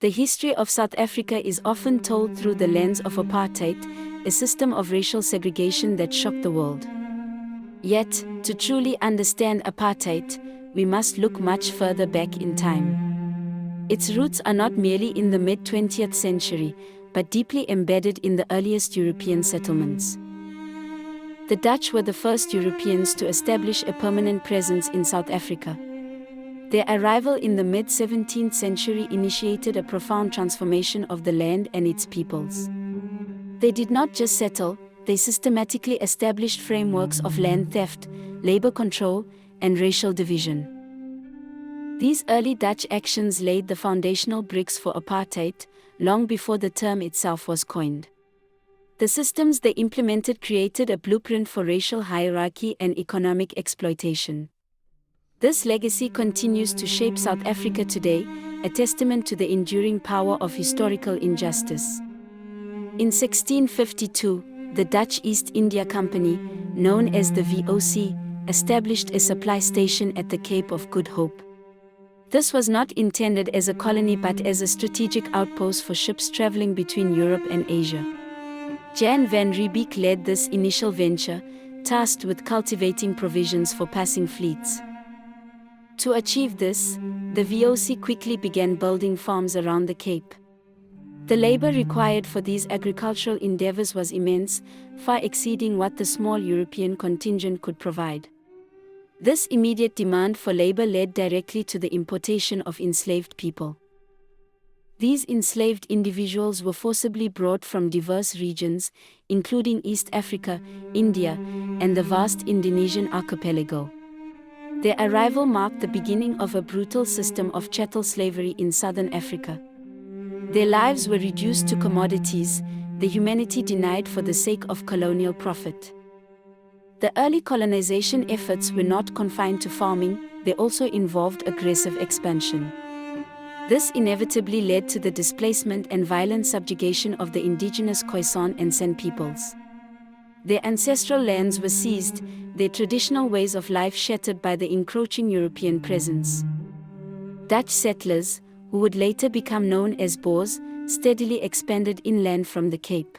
The history of South Africa is often told through the lens of apartheid, a system of racial segregation that shocked the world. Yet, to truly understand apartheid, we must look much further back in time. Its roots are not merely in the mid-20th century, but deeply embedded in the earliest European settlements. The Dutch were the first Europeans to establish a permanent presence in South Africa. Their arrival in the mid-17th century initiated a profound transformation of the land and its peoples. They did not just settle, they systematically established frameworks of land theft, labor control, and racial division. These early Dutch actions laid the foundational bricks for apartheid, long before the term itself was coined. The systems they implemented created a blueprint for racial hierarchy and economic exploitation. This legacy continues to shape South Africa today, a testament to the enduring power of historical injustice. In 1652, the Dutch East India Company, known as the VOC, established a supply station at the Cape of Good Hope. This was not intended as a colony but as a strategic outpost for ships traveling between Europe and Asia. Jan van Riebeeck led this initial venture, tasked with cultivating provisions for passing fleets. To achieve this, the VOC quickly began building farms around the Cape. The labor required for these agricultural endeavors was immense, far exceeding what the small European contingent could provide. This immediate demand for labor led directly to the importation of enslaved people. These enslaved individuals were forcibly brought from diverse regions, including East Africa, India, and the vast Indonesian archipelago. Their arrival marked the beginning of a brutal system of chattel slavery in southern Africa. Their lives were reduced to commodities, the humanity denied for the sake of colonial profit. The early colonization efforts were not confined to farming, they also involved aggressive expansion. This inevitably led to the displacement and violent subjugation of the indigenous Khoisan and San peoples. Their ancestral lands were seized, their traditional ways of life shattered by the encroaching European presence. Dutch settlers, who would later become known as Boers, steadily expanded inland from the Cape.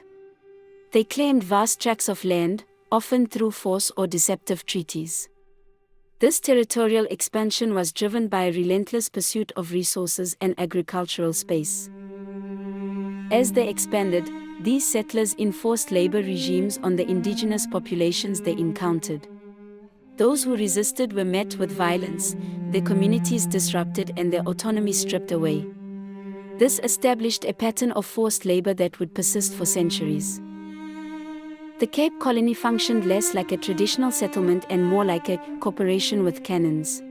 They claimed vast tracts of land, often through force or deceptive treaties. This territorial expansion was driven by a relentless pursuit of resources and agricultural space. As they expanded, these settlers enforced labor regimes on the indigenous populations they encountered. Those who resisted were met with violence, their communities disrupted and their autonomy stripped away. This established a pattern of forced labor that would persist for centuries. The Cape Colony functioned less like a traditional settlement and more like a corporation with cannons.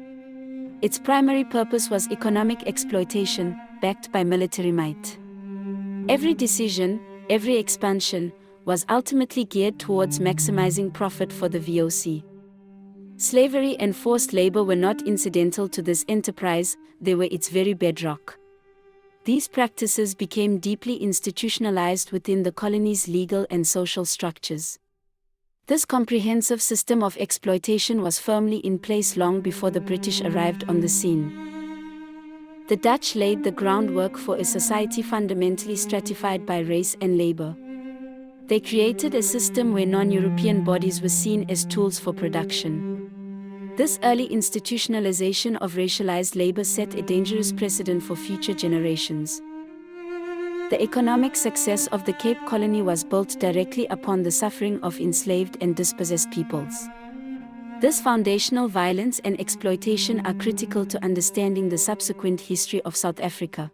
Its primary purpose was economic exploitation, backed by military might. Every decision, every expansion, was ultimately geared towards maximizing profit for the VOC. Slavery and forced labor were not incidental to this enterprise, they were its very bedrock. These practices became deeply institutionalized within the colony's legal and social structures. This comprehensive system of exploitation was firmly in place long before the British arrived on the scene. The Dutch laid the groundwork for a society fundamentally stratified by race and labor. They created a system where non-European bodies were seen as tools for production. This early institutionalization of racialized labor set a dangerous precedent for future generations. The economic success of the Cape Colony was built directly upon the suffering of enslaved and dispossessed peoples. This foundational violence and exploitation are critical to understanding the subsequent history of South Africa.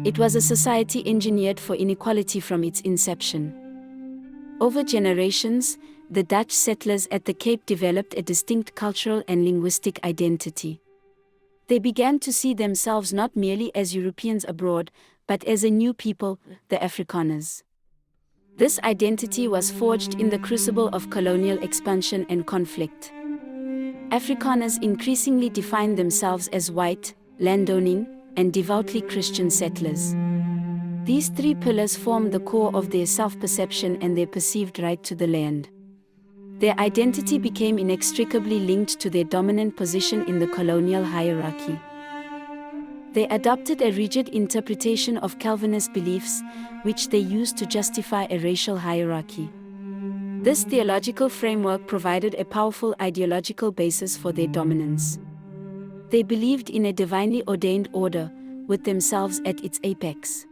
It was a society engineered for inequality from its inception. Over generations, the Dutch settlers at the Cape developed a distinct cultural and linguistic identity. They began to see themselves not merely as Europeans abroad, but as a new people, the Afrikaners. This identity was forged in the crucible of colonial expansion and conflict. Afrikaners increasingly defined themselves as white, landowning, and devoutly Christian settlers. These three pillars formed the core of their self-perception and their perceived right to the land. Their identity became inextricably linked to their dominant position in the colonial hierarchy. They adopted a rigid interpretation of Calvinist beliefs, which they used to justify a racial hierarchy. This theological framework provided a powerful ideological basis for their dominance. They believed in a divinely ordained order, with themselves at its apex.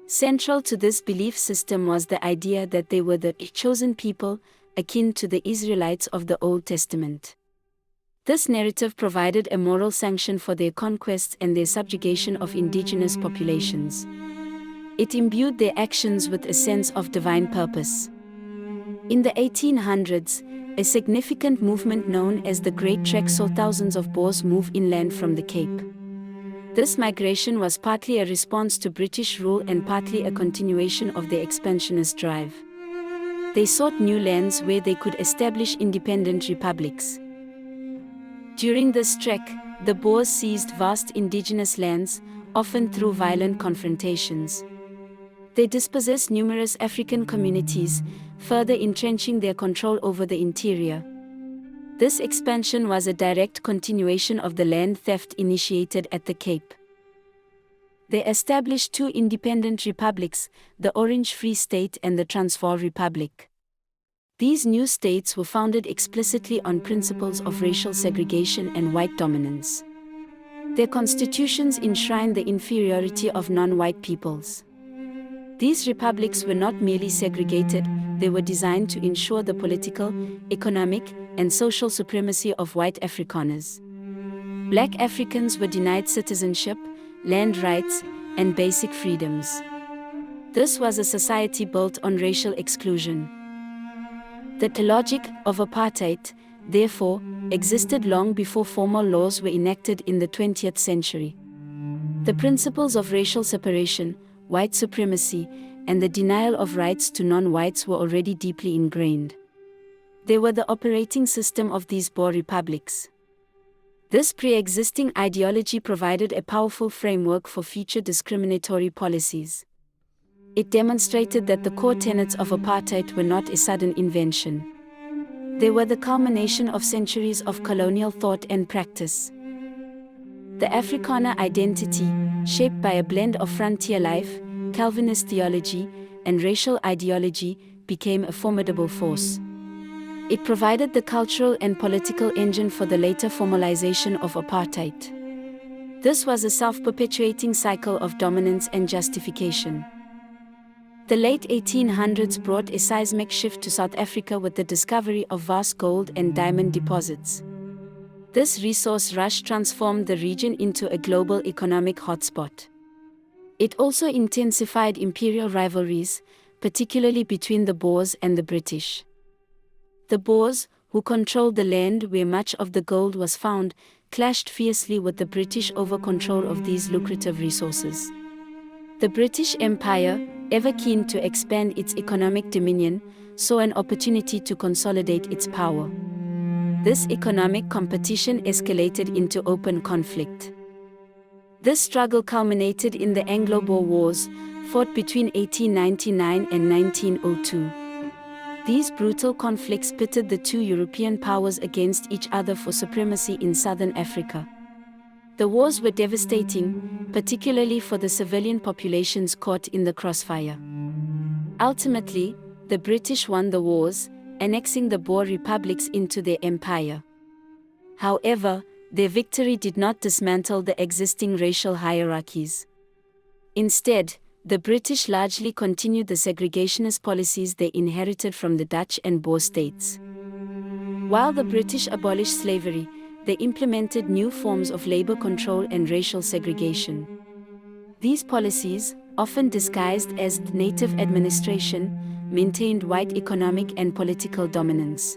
Central to this belief system was the idea that they were the chosen people, akin to the Israelites of the Old Testament. This narrative provided a moral sanction for their conquests and their subjugation of indigenous populations. It imbued their actions with a sense of divine purpose. In the 1800s, a significant movement known as the Great Trek saw thousands of Boers move inland from the Cape. This migration was partly a response to British rule and partly a continuation of their expansionist drive. They sought new lands where they could establish independent republics. During this trek, the Boers seized vast indigenous lands, often through violent confrontations. They dispossessed numerous African communities, further entrenching their control over the interior. This expansion was a direct continuation of the land theft initiated at the Cape. They established two independent republics, the Orange Free State and the Transvaal Republic. These new states were founded explicitly on principles of racial segregation and white dominance. Their constitutions enshrined the inferiority of non-white peoples. These republics were not merely segregated, they were designed to ensure the political, economic, and social supremacy of white Afrikaners. Black Africans were denied citizenship, land rights, and basic freedoms. This was a society built on racial exclusion. The logic of apartheid, therefore, existed long before formal laws were enacted in the 20th century. The principles of racial separation, white supremacy, and the denial of rights to non-whites were already deeply ingrained. They were the operating system of these Boer republics. This pre-existing ideology provided a powerful framework for future discriminatory policies. It demonstrated that the core tenets of apartheid were not a sudden invention. They were the culmination of centuries of colonial thought and practice. The Afrikaner identity, shaped by a blend of frontier life, Calvinist theology, and racial ideology, became a formidable force. It provided the cultural and political engine for the later formalization of apartheid. This was a self-perpetuating cycle of dominance and justification. The late 1800s brought a seismic shift to South Africa with the discovery of vast gold and diamond deposits. This resource rush transformed the region into a global economic hotspot. It also intensified imperial rivalries, particularly between the Boers and the British. The Boers, who controlled the land where much of the gold was found, clashed fiercely with the British over control of these lucrative resources. The British Empire, ever keen to expand its economic dominion, saw an opportunity to consolidate its power. This economic competition escalated into open conflict. This struggle culminated in the Anglo-Boer Wars, fought between 1899 and 1902. These brutal conflicts pitted the two European powers against each other for supremacy in southern Africa. The wars were devastating, particularly for the civilian populations caught in the crossfire. Ultimately, the British won the wars, annexing the Boer republics into their empire. However, their victory did not dismantle the existing racial hierarchies. Instead, the British largely continued the segregationist policies they inherited from the Dutch and Boer states. While the British abolished slavery, they implemented new forms of labor control and racial segregation. These policies, often disguised as native administration, maintained white economic and political dominance.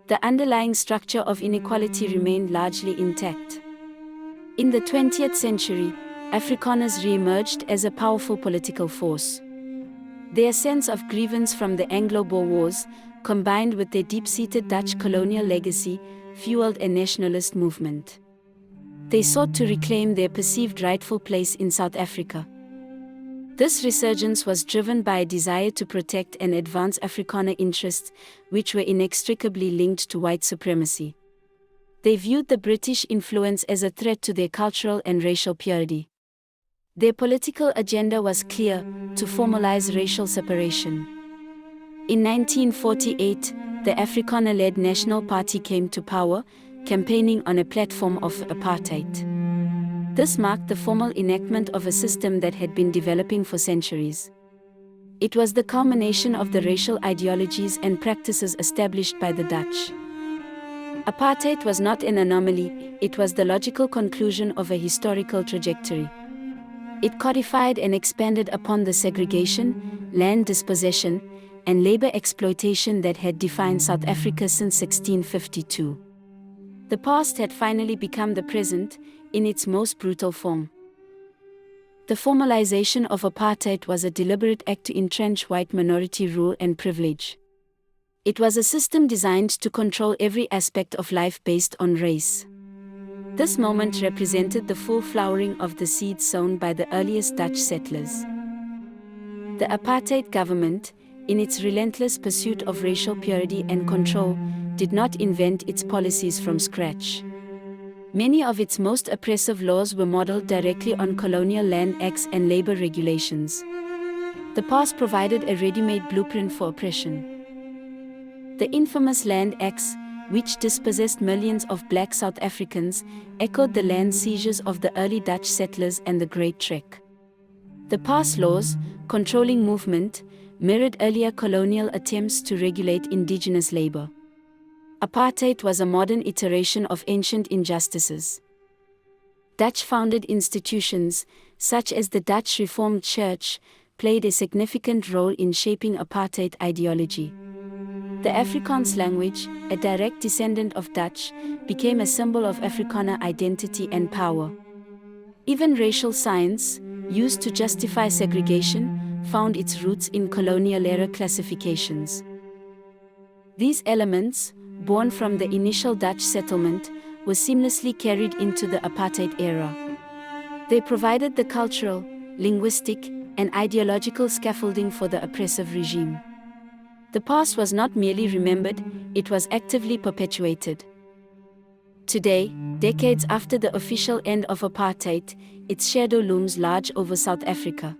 The underlying structure of inequality remained largely intact. In the 20th century, Afrikaners re-emerged as a powerful political force. Their sense of grievance from the Anglo-Boer Wars, combined with their deep-seated Dutch colonial legacy, fueled a nationalist movement. They sought to reclaim their perceived rightful place in South Africa. This resurgence was driven by a desire to protect and advance Afrikaner interests, which were inextricably linked to white supremacy. They viewed the British influence as a threat to their cultural and racial purity. Their political agenda was clear: to formalize racial separation. In 1948, the Afrikaner-led National Party came to power, campaigning on a platform of apartheid. This marked the formal enactment of a system that had been developing for centuries. It was the culmination of the racial ideologies and practices established by the Dutch. Apartheid was not an anomaly, it was the logical conclusion of a historical trajectory. It codified and expanded upon the segregation, land dispossession, and labor exploitation that had defined South Africa since 1652. The past had finally become the present, in its most brutal form. The formalization of apartheid was a deliberate act to entrench white minority rule and privilege. It was a system designed to control every aspect of life based on race. This moment represented the full flowering of the seeds sown by the earliest Dutch settlers. The apartheid government, in its relentless pursuit of racial purity and control, did not invent its policies from scratch. Many of its most oppressive laws were modeled directly on colonial land acts and labor regulations. The past provided a ready-made blueprint for oppression. The infamous Land Acts, which dispossessed millions of black South Africans, echoed the land seizures of the early Dutch settlers and the Great Trek. The past laws, controlling movement, mirrored earlier colonial attempts to regulate indigenous labor. Apartheid was a modern iteration of ancient injustices. Dutch-founded institutions, such as the Dutch Reformed Church, played a significant role in shaping apartheid ideology. The Afrikaans language, a direct descendant of Dutch, became a symbol of Afrikaner identity and power. Even racial science, used to justify segregation, found its roots in colonial-era classifications. These elements, born from the initial Dutch settlement, were seamlessly carried into the apartheid era. They provided the cultural, linguistic, and ideological scaffolding for the oppressive regime. The past was not merely remembered, it was actively perpetuated. Today, decades after the official end of apartheid, its shadow looms large over South Africa.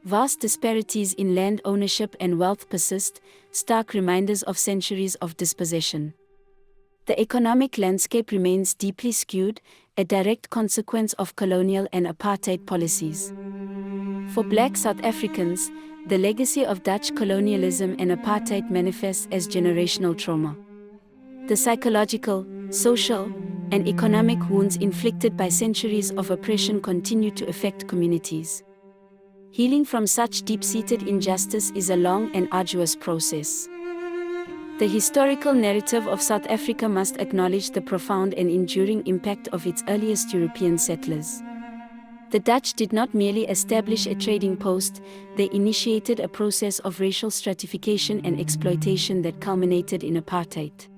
Vast disparities in land ownership and wealth persist, stark reminders of centuries of dispossession. The economic landscape remains deeply skewed, a direct consequence of colonial and apartheid policies. For Black South Africans, the legacy of Dutch colonialism and apartheid manifests as generational trauma. The psychological, social, and economic wounds inflicted by centuries of oppression continue to affect communities. Healing from such deep-seated injustice is a long and arduous process. The historical narrative of South Africa must acknowledge the profound and enduring impact of its earliest European settlers. The Dutch did not merely establish a trading post, they initiated a process of racial stratification and exploitation that culminated in apartheid.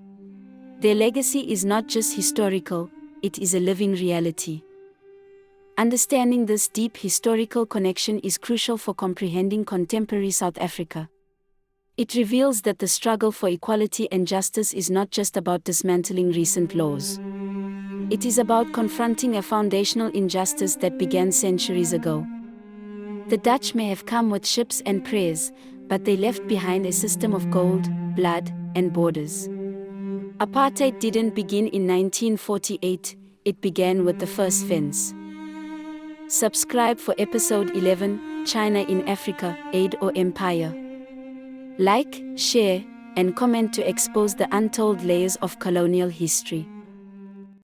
Their legacy is not just historical, it is a living reality. Understanding this deep historical connection is crucial for comprehending contemporary South Africa. It reveals that the struggle for equality and justice is not just about dismantling recent laws. It is about confronting a foundational injustice that began centuries ago. The Dutch may have come with ships and prayers, but they left behind a system of gold, blood, and borders. Apartheid didn't begin in 1948, it began with the first fence. Subscribe for episode 11, China in Africa, Aid or Empire. Like, share, and comment to expose the untold layers of colonial history.